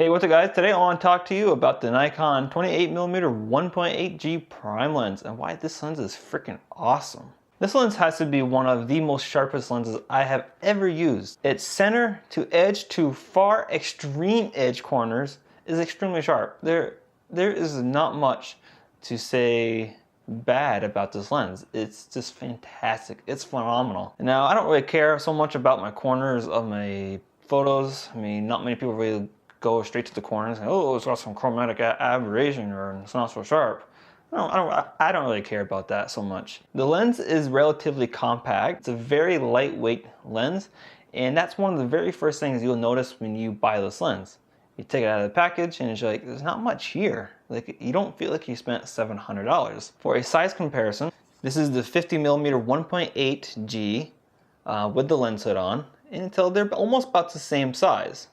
Hey, what's up guys? Today I want to talk to you about the Nikon 28mm 1.8G prime lens and why this lens is freaking awesome. This lens has to be one of the most sharpest lenses I have ever used. Its center to edge to far extreme edge corners is extremely sharp. There is not much to say bad about this lens. It's just fantastic. It's phenomenal. Now, I don't really care so much about my corners of my photos. I mean, not many people really go straight to the corners and, oh, it's got some chromatic aberration or it's not so sharp. I don't really care about that so much. The lens is relatively compact. It's a very lightweight lens, and that's one of the very first things you'll notice when you buy this lens. You take it out of the package and it's like, there's not much here. Like, you don't feel like you spent $700. For a size comparison, this is the 50mm 1.8G with the lens hood on, until they're almost about the same size.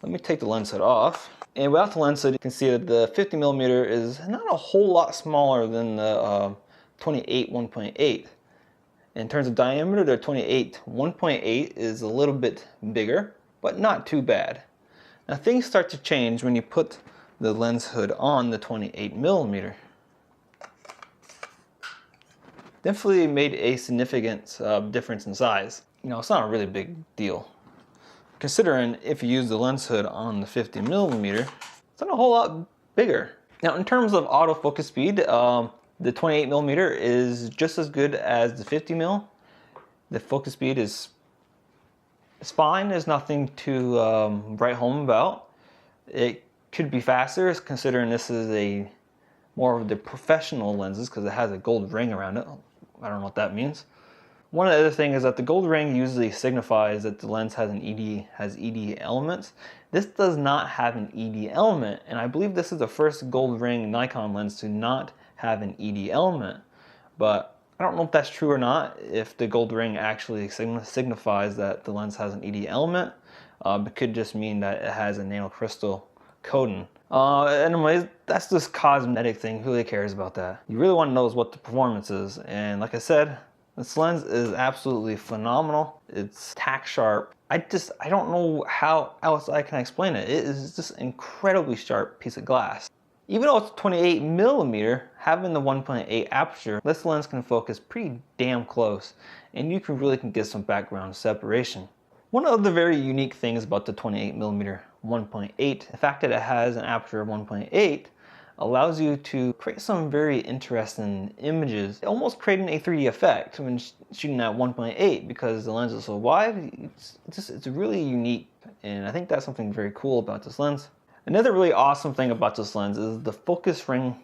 Let me take the lens hood off. And without the lens hood, you can see that the 50mm is not a whole lot smaller than the 28 1.8. In terms of diameter, the 28 1.8 is a little bit bigger, but not too bad. Now things start to change when you put the lens hood on the 28mm. Definitely made a significant difference in size. You know, it's not a really big deal, considering if you use the lens hood on the 50mm, it's not a whole lot bigger. Now in terms of autofocus speed, the 28mm is just as good as the 50mm. The focus speed is fine. There's nothing to write home about. It could be faster, considering this is a more of the professional lenses because it has a gold ring around it. I don't know what that means. One other thing is that the gold ring usually signifies that the lens has ED elements. This does not have an ED element, and I believe this is the first gold ring Nikon lens to not have an ED element. But I don't know if that's true or not, if the gold ring actually signifies that the lens has an ED element. It could just mean that it has a nanocrystal coating. Anyways, that's this cosmetic thing. Who really cares about that? You really want to know what the performance is, and like I said, this lens is absolutely phenomenal. It's tack sharp. I don't know how else I can explain it. It is just an incredibly sharp piece of glass. Even though it's 28mm, having the 1.8 aperture, this lens can focus pretty damn close, and you really can get some background separation. One of the very unique things about the 28mm 1.8, the fact that it has an aperture of 1.8, allows you to create some very interesting images, almost creating a 3D effect when shooting at 1.8 because the lens is so wide. It's really unique, and I think that's something very cool about this lens. Another really awesome thing about this lens is the focus ring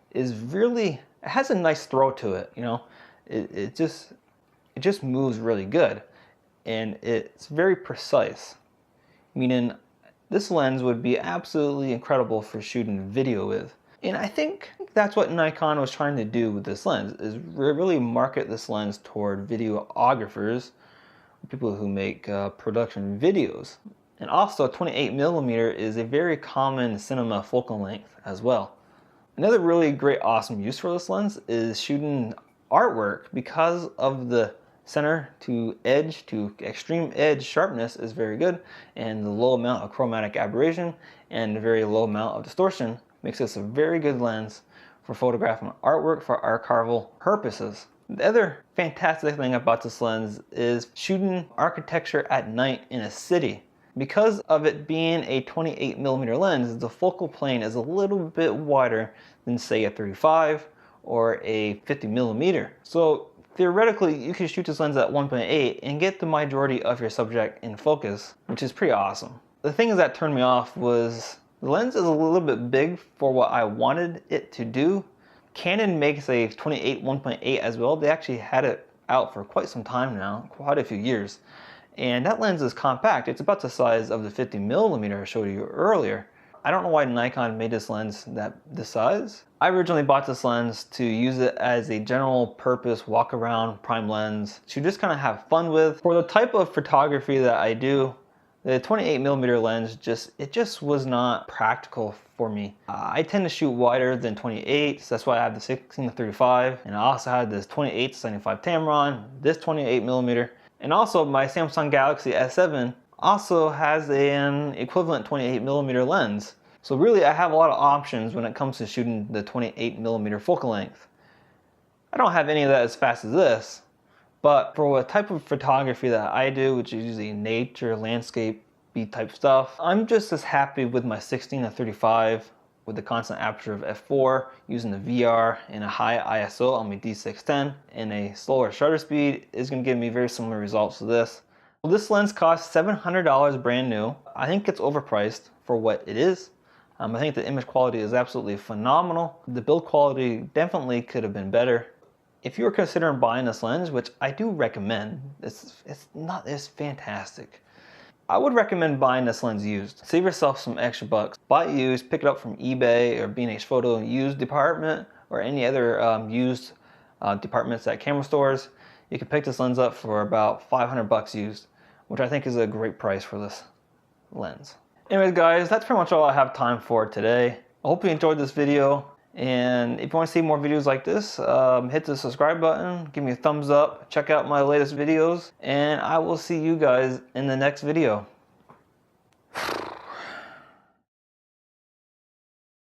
is it has a nice throw to it, you know. It just moves really good, and it's very precise, meaning this lens would be absolutely incredible for shooting video with. And I think that's what Nikon was trying to do with this lens, is really market this lens toward videographers, people who make production videos. And also 28mm is a very common cinema focal length as well. Another really great awesome use for this lens is shooting artwork because of the center to edge to extreme edge sharpness is very good, and the low amount of chromatic aberration and the very low amount of distortion makes this a very good lens for photographing artwork for archival purposes. The other fantastic thing about this lens is shooting architecture at night in a city. Because of it being a 28mm lens, the focal plane is a little bit wider than say a 35 or a 50mm. So theoretically, you can shoot this lens at 1.8 and get the majority of your subject in focus, which is pretty awesome. The things that turned me off was the lens is a little bit big for what I wanted it to do. Canon makes a 28 1.8 as well. They actually had it out for quite some time now, quite a few years. And that lens is compact. It's about the size of the 50mm I showed you earlier. I don't know why Nikon made this lens this size. I originally bought this lens to use it as a general purpose walk around prime lens to just kind of have fun with. For the type of photography that I do, the 28mm lens just was not practical for me. I tend to shoot wider than 28, so that's why I have the 16-35, and I also had this 28-75 Tamron, this 28mm, and also my Samsung Galaxy S7 also has an equivalent 28mm lens. So really I have a lot of options when it comes to shooting the 28mm focal length. I don't have any of that as fast as this, but for what type of photography that I do, which is usually nature, landscape, type stuff, I'm just as happy with my 16-35 with the constant aperture of f4, using the VR and a high ISO on my D610 and a slower shutter speed is going to give me very similar results to this. Well, this lens costs $700 brand new. I think it's overpriced for what it is. I think the image quality is absolutely phenomenal. The build quality definitely could have been better. If you are considering buying this lens, which I do recommend, it's fantastic. I would recommend buying this lens used. Save yourself some extra bucks. Buy it used, pick it up from eBay or B&H Photo used department or any other used departments at camera stores. You can pick this lens up for about 500 bucks used, which I think is a great price for this lens. Anyways guys, that's pretty much all I have time for today. I hope you enjoyed this video. And if you want to see more videos like this, hit the subscribe button, give me a thumbs up, check out my latest videos, and I will see you guys in the next video.